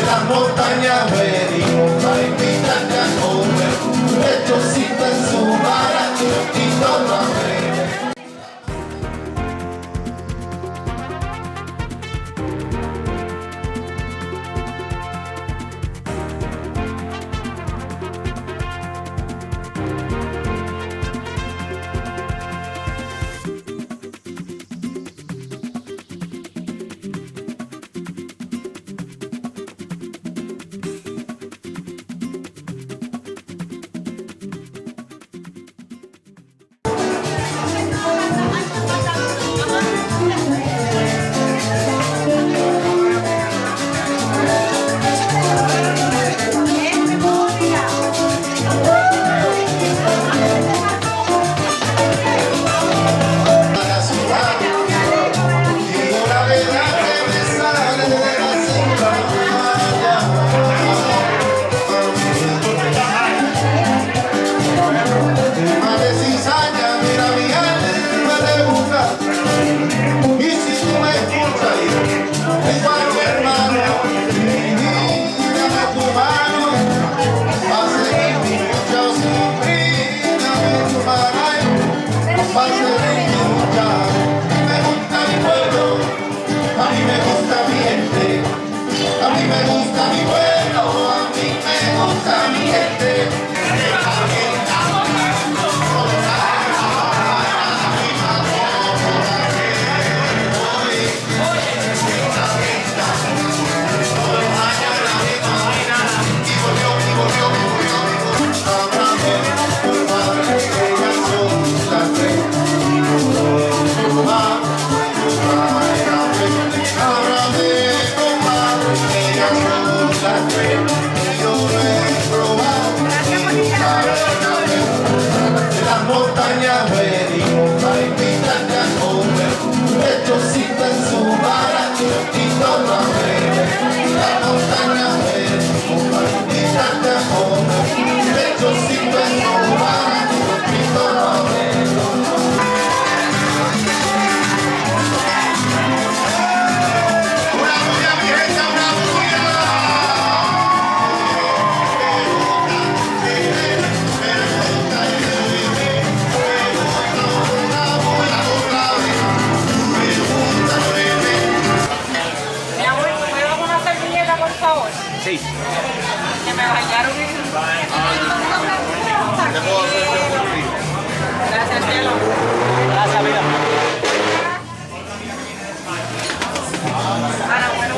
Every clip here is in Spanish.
las montañas venimos a invitarte a comer, lechocito en su vara, y todo a ver. Sí. Que me bañaron en... ¿Qué puedo hacer yo por ti? Gracias, cielo. Gracias, vida. Ahora, bueno.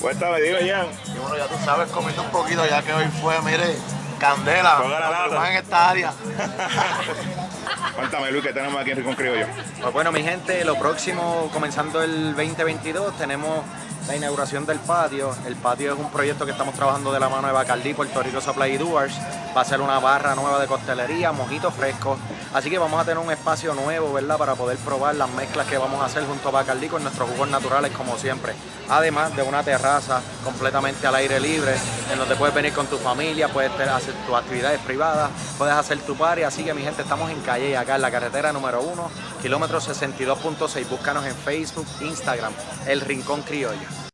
Cuéntame, dime, Jan. Y bueno, ya tú sabes, comiendo un poquito, ya que hoy fue, mire, candela. Ponga la lata. Más en esta área. Cuéntame, Luis, ¿qué tenemos aquí en Rincón Criollo? Pues bueno, mi gente, lo próximo, comenzando el 2022, tenemos la inauguración del patio. El patio es un proyecto que estamos trabajando de la mano de Bacardí, Puerto Rico Supply Doers. Va a ser una barra nueva de costelería, mojitos frescos. Así que vamos a tener un espacio nuevo, ¿verdad? Para poder probar las mezclas que vamos a hacer junto a Bacardí con nuestros jugos naturales, como siempre. Además de una terraza completamente al aire libre, en donde puedes venir con tu familia, puedes hacer tus actividades privadas, puedes hacer tu party. Así que, mi gente, estamos en Cayey, acá en la carretera número 1, kilómetro 62.6. Búscanos en Facebook, Instagram, El Rincón Criollo.